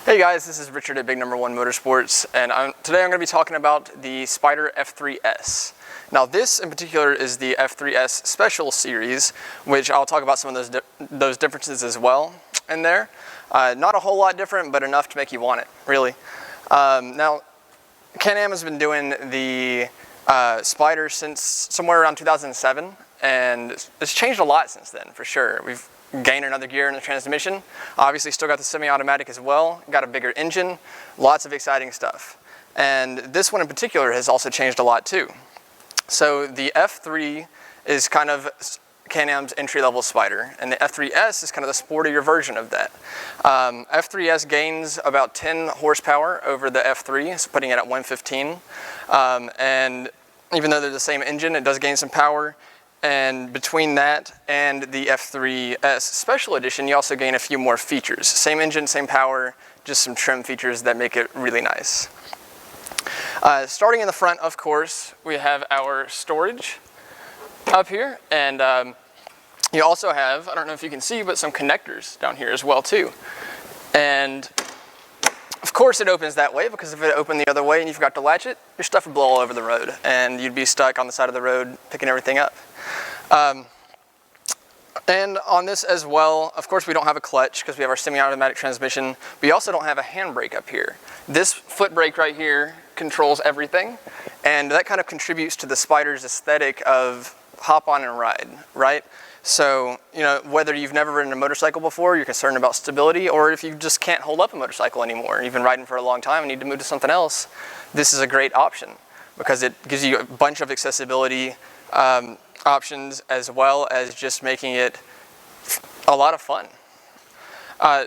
Hey guys, this is Richard at Big Number One Motorsports, and today I'm going to be talking about the Spyder F3-S. Now this in particular is the F3-S Special Series, which I'll talk about some of those differences as well in there. Not a whole lot different, but enough to make you want it, really. Now, Can-Am has been doing the Spyder since somewhere around 2007, and it's changed a lot since then, for sure. We've gained another gear in the transmission. Obviously still got the semi-automatic as well, got a bigger engine, lots of exciting stuff. And this one in particular has also changed a lot too. So the F3 is kind of Can-Am's entry-level Spyder, and the F3-S is kind of the sportier version of that. F3-S gains about 10 horsepower over the F3, so putting it at 115. And even though they're the same engine, it does gain some power. And between that and the F3-S Special Edition, you also gain a few more features. Same engine, same power, just some trim features that make it really nice. Starting in the front, of course, we have our storage up here. And you also have, I don't know if you can see, but some connectors down here as well too. And of course it opens that way, because if it opened the other way and you forgot to latch it, your stuff would blow all over the road and you'd be stuck on the side of the road picking everything up. And on this as well, of course we don't have a clutch because we have our semi-automatic transmission. We also don't have a handbrake up here. This foot brake right here controls everything, and that kind of contributes to the Spyder's aesthetic of hop on and ride, right? So, you know, whether you've never ridden a motorcycle before, you're concerned about stability, or if you just can't hold up a motorcycle anymore, you've been riding for a long time and need to move to something else, this is a great option because it gives you a bunch of accessibility options, as well as just making it a lot of fun.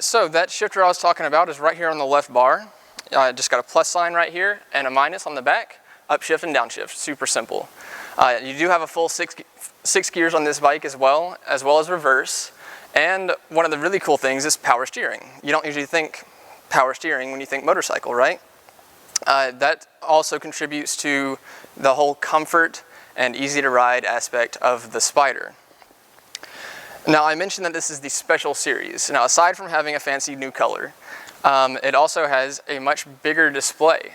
So that shifter I was talking about is right here on the left bar. Just got a plus sign right here and a minus on the back, upshift and downshift, super simple. You do have a full six gears on this bike as well as reverse. And one of the really cool things is power steering. You don't usually think power steering when you think motorcycle, right? That also contributes to the whole comfort and easy to ride aspect of the Spyder. Now I mentioned that this is the Special Series. Now aside from having a fancy new color, it also has a much bigger display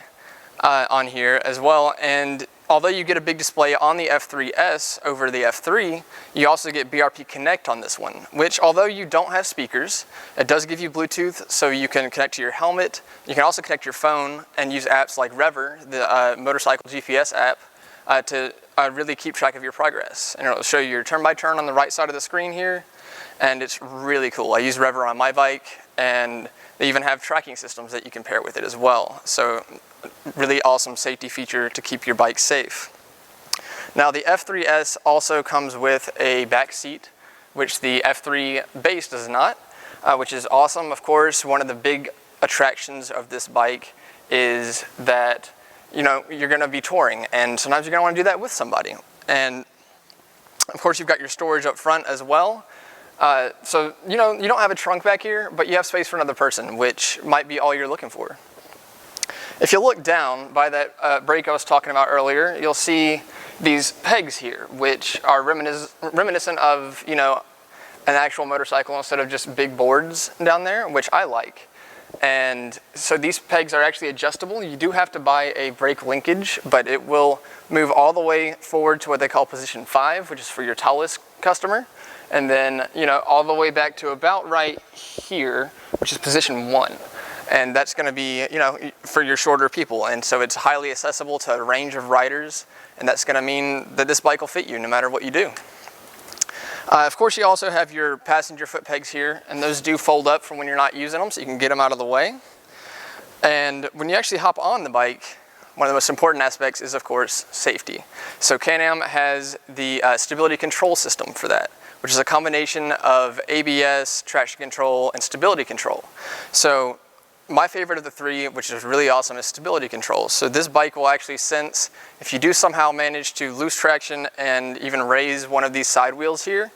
on here as well. And although you get a big display on the F3-S over the F3, you also get BRP Connect on this one, which although you don't have speakers, it does give you Bluetooth, so you can connect to your helmet. You can also connect your phone and use apps like Rever, the motorcycle GPS app, to really keep track of your progress. And it'll show you your turn by turn on the right side of the screen here, and it's really cool. I use Rever on my bike, and they even have tracking systems that you can pair with it as well. So really awesome safety feature to keep your bike safe. Now the F3-S also comes with a back seat, which the F3 base does not, which is awesome. Of course, one of the big attractions of this bike is that, you know, you're going to be touring, and sometimes you're going to want to do that with somebody. And of course you've got your storage up front as well. So, you know, you don't have a trunk back here, but you have space for another person, which might be all you're looking for. If you look down by that brake I was talking about earlier, you'll see these pegs here, which are reminiscent of, you know, an actual motorcycle instead of just big boards down there, which I like. And so these pegs are actually adjustable. You do have to buy a brake linkage, but it will move all the way forward to what they call position 5, which is for your tallest customer. And then, you know, all the way back to about right here, which is position 1. And that's going to be, you know, for your shorter people. And so it's highly accessible to a range of riders, and that's going to mean that this bike will fit you no matter what you do. Of course, you also have your passenger foot pegs here, and those do fold up from when you're not using them, so you can get them out of the way. And when you actually hop on the bike, one of the most important aspects is, of course, safety. So Can-Am has the stability control system for that, which is a combination of ABS, traction control, and stability control. So my favorite of the three, which is really awesome, is stability control. So this bike will actually sense if you do somehow manage to lose traction and even raise one of these side wheels here,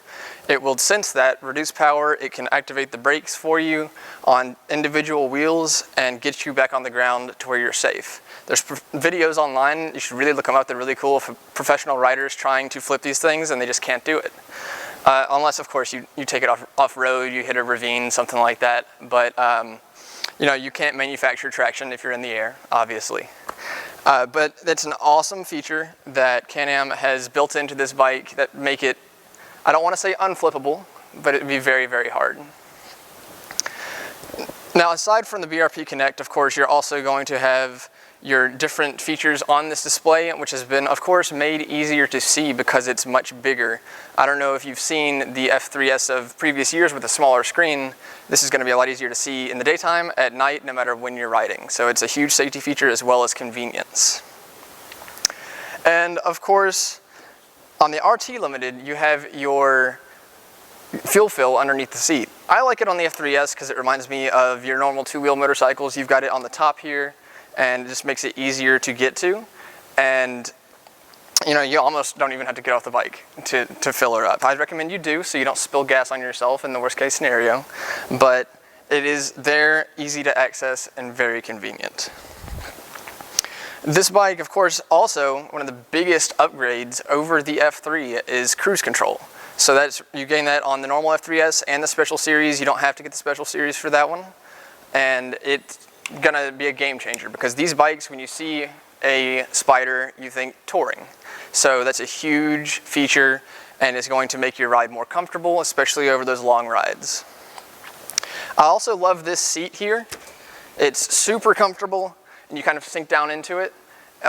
it will sense that, reduce power, it can activate the brakes for you on individual wheels and get you back on the ground to where you're safe. There's videos online, you should really look them up, they're really cool, for professional riders trying to flip these things and they just can't do it. Unless, of course, you take it off-road, you hit a ravine, something like that. But You know, you can't manufacture traction if you're in the air, obviously. But that's an awesome feature that Can-Am has built into this bike that make it, I don't want to say unflippable, but it would be very, very hard. Now, aside from the BRP Connect, of course, you're also going to have your different features on this display, which has been, of course, made easier to see because it's much bigger. I don't know if you've seen the F3-S of previous years with a smaller screen. This is going to be a lot easier to see in the daytime, at night, no matter when you're riding. So it's a huge safety feature as well as convenience. And of course, on the RT Limited, you have your fuel fill underneath the seat. I like it on the F3-S because it reminds me of your normal two-wheel motorcycles. You've got it on the top here, and it just makes it easier to get to. And you know, you almost don't even have to get off the bike to fill her up. I'd recommend you do, so you don't spill gas on yourself in the worst case scenario. But it is there, easy to access, and very convenient. This bike, of course, also one of the biggest upgrades over the F3 is cruise control. So that's, you gain that on the normal F3-S and the Special Series. You don't have to get the Special Series for that one. And it's gonna be a game changer because these bikes, when you see a Spyder, you think touring. So that's a huge feature and it's going to make your ride more comfortable, especially over those long rides. I also love this seat here. It's super comfortable and you kind of sink down into it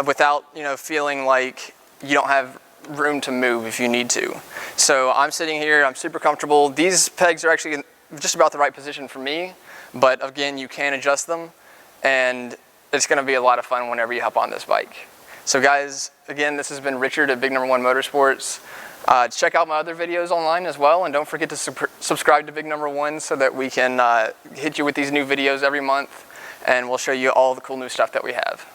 without, you know, feeling like you don't have room to move if you need to. So I'm sitting here, I'm super comfortable. These pegs are actually in just about the right position for me, but again, you can adjust them and it's gonna be a lot of fun whenever you hop on this bike. So guys, again, this has been Richard at Big Number One Motorsports. Check out my other videos online as well, and don't forget to subscribe to Big Number One so that we can hit you with these new videos every month, and we'll show you all the cool new stuff that we have.